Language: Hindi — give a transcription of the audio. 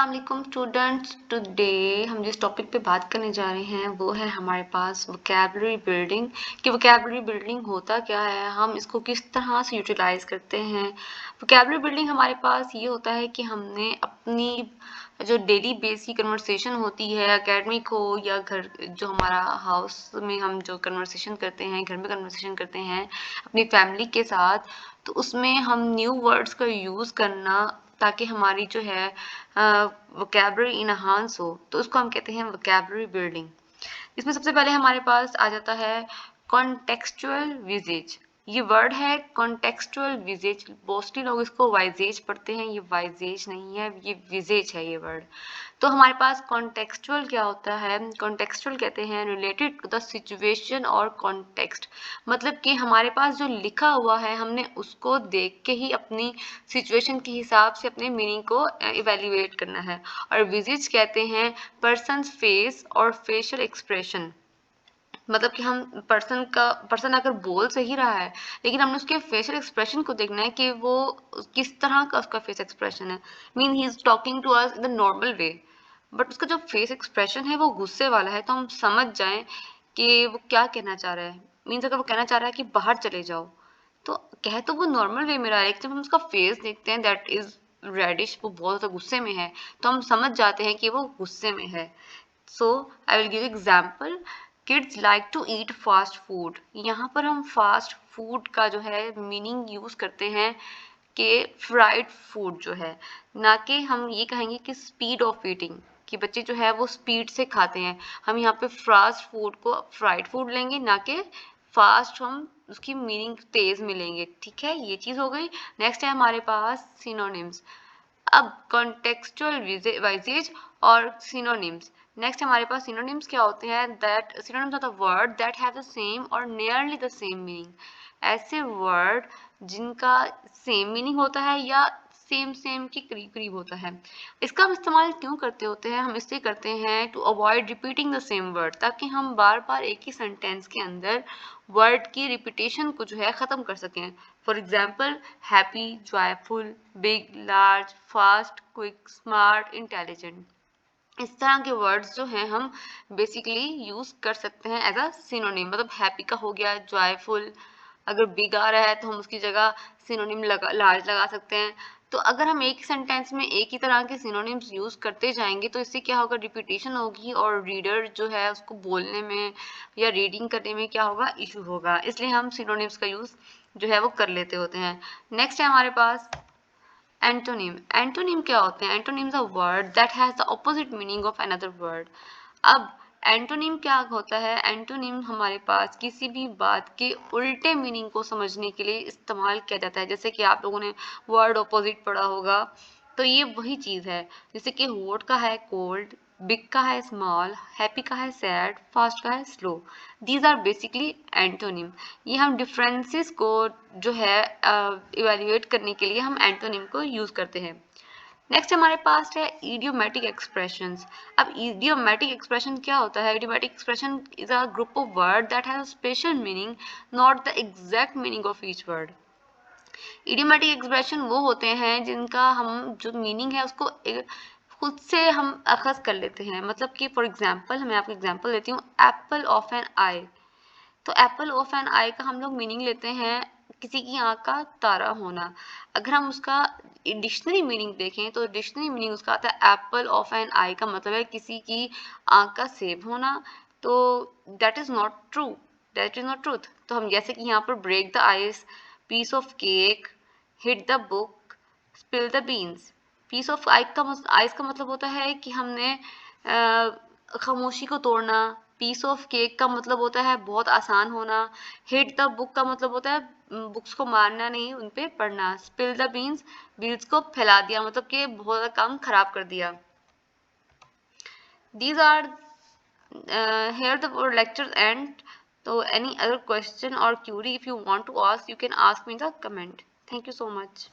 अस्सलाम वालेकुम स्टूडेंट्स। टुडे हम जिस टॉपिक पे बात करने जा रहे हैं वो है हमारे पास वोकैबुलरी बिल्डिंग कि वोकैबुलरी बिल्डिंग होता क्या है, हम इसको किस तरह से यूटिलाइज करते हैं। वोकैबुलरी बिल्डिंग हमारे पास ये होता है कि हमने अपनी जो डेली बेस की कन्वर्सेशन होती है, एकेडमिक हो या घर जो हमारा हाउस में हम जो कन्वर्सेशन करते हैं, घर में कन्वर्सेशन करते हैं अपनी फैमिली के साथ, तो उसमें हम न्यू वर्ड्स का यूज़ करना ताकि हमारी जो है वोकैबुलरी इनहांस हो, तो उसको हम कहते हैं वोकैबुलरी बिल्डिंग। इसमें सबसे पहले हमारे पास आ जाता है कॉन्टेक्सचुअल विजेज। ये वर्ड है कॉन्टेक्सचुअल विजेज, मोस्टली लोग इसको वाइजेज पढ़ते हैं, ये वाइजेज नहीं है, ये विजेज है ये वर्ड। तो हमारे पास कॉन्टेक्सचुअल क्या होता है, कॉन्टेक्सचुअल कहते हैं रिलेटेड टू द सिचुएशन और कॉन्टेक्स्ट, मतलब कि हमारे पास जो लिखा हुआ है हमने उसको देख के ही अपनी सिचुएशन के हिसाब से अपने मीनिंग को इवेल्युएट करना है। और विजिज कहते हैं पर्सन फेस और फेशियल एक्सप्रेशन, मतलब कि हम पर्सन अगर बोल सही रहा है लेकिन हमने उसके फेशियल एक्सप्रेशन को देखना है कि वो किस तरह का उसका फेस एक्सप्रेशन है। Mean he is talking to us in the normal way, but उसका जो फेस एक्सप्रेशन है वो गुस्से वाला है, तो हम समझ जाएं कि वो क्या कहना चाह रहा है। मीन्स अगर वो कहना चाह रहा है कि बाहर चले जाओ, तो कह तो वो नॉर्मल वे में रहा है, लेकिन जब हम उसका फेस देखते हैं दैट इज रेडिश, वो बहुत ज़्यादा गुस्से में है, तो हम समझ जाते हैं कि वो गुस्से में है। So I will give example, kids like to eat fast food. यहाँ पर हम फास्ट फूड का जो है मीनिंग यूज़ करते हैं कि फ्राइड फूड जो है, ना कि हम ये कहेंगे कि स्पीड ऑफ ईटिंग, कि बच्चे जो है वो स्पीड से खाते हैं। हम यहाँ पे फास्ट फूड को फ्राइड फूड लेंगे, ना कि फास्ट हम उसकी मीनिंग तेज में लेंगे। ठीक है, ये चीज़ हो गई। नेक्स्ट है हमारे पास सिनोनिम्स। अब कॉन्टेक्सचुअल वाइजेज और सिनोनिम्स। नेक्स्ट हमारे पास सिनोनिम्स क्या होते हैं, that synonyms are the word that have the same और नियरली द सेम मीनिंग। ऐसे वर्ड जिनका सेम मीनिंग होता है या सेम सेम के करीब करीब होता है। इसका हम इस्तेमाल क्यों करते होते हैं, हम इसलिए करते हैं to avoid repeating the same word, ताकि हम बार बार एक ही सेंटेंस के अंदर वर्ड की रिपीटेशन को जो है ख़त्म कर सकें। For example, happy, joyful, big, large, fast, quick, smart, intelligent. इस तरह के वर्ड्स जो हैं हम बेसिकली यूज़ कर सकते हैं एज अ सिनोनिम। मतलब हैप्पी का हो गया जॉयफुल, अगर बिग आ रहा है तो हम उसकी जगह सिनोनिम लगा लार्ज लगा सकते हैं। तो अगर हम एक सेंटेंस में एक ही तरह के सिनोनिम्स यूज़ करते जाएंगे तो इससे क्या होगा, रिपीटेशन होगी और रीडर जो है उसको बोलने में या रीडिंग करने में क्या होगा, इशू होगा। इसलिए हम सिनोनिम्स का यूज़ जो है वो कर लेते होते हैं। नेक्स्ट है हमारे पास एंटोनिम। एंटोनिम क्या होते हैं, antonym is a word that has the opposite meaning of another word. अब एंटोनिम क्या होता है, एंटोनिम हमारे पास किसी भी बात के उल्टे मीनिंग को समझने के लिए इस्तेमाल किया जाता है। जैसे कि आप लोगों ने वर्ड ऑपोजिट पढ़ा होगा, तो ये वही चीज़ है। जैसे कि हॉट का है कोल्ड, बिग का है स्मॉल, हैप्पी का है सैड, फास्ट का है slow. These are basically antonym. ये हम डिफरेंसेस को जो है इवेल्युएट करने के लिए हम एंटोनिम को यूज़ करते हैं। नेक्स्ट हमारे पास है इडियोमेटिक एक्सप्रेशंस। अब इडियोमेटिक एक्सप्रेशन क्या होता है, idiomatic expression is a group of word that have special meaning, not the exact meaning of each word. Idiomatic expression वो होते हैं जिनका हम जो मीनिंग है उसको खुद से हम अखज़ कर लेते हैं। मतलब कि फॉर एग्जांपल, मैं आपको एग्जांपल देती हूँ, एप्पल ऑफ एन आई। तो एप्पल ऑफ एन आई का हम लोग मीनिंग लेते हैं किसी की आंख का तारा होना। अगर हम उसका डिक्शनरी मीनिंग देखें तो डिक्शनरी मीनिंग उसका आता है एप्पल ऑफ एन आई का मतलब है किसी की आंख का सेब होना। तो that is not true, that is not truth. तो हम जैसे कि यहाँ पर break the ice, piece of cake, hit the book, spill the beans. Piece of ice का मतलब होता है कि हमने खामोशी को तोड़ना। पीस ऑफ केक का मतलब होता है बहुत आसान होना। हिट द बुक का मतलब होता है बुक्स को मारना नहीं, उन पे पढ़ना। स्पिल द बीन्स, बीन्स को फैला दिया, मतलब कि बहुत ज़्यादा काम खराब कर दिया। These are here the lecture end. So any other question or query if you want to ask, you can ask me in the comment. Thank you so much.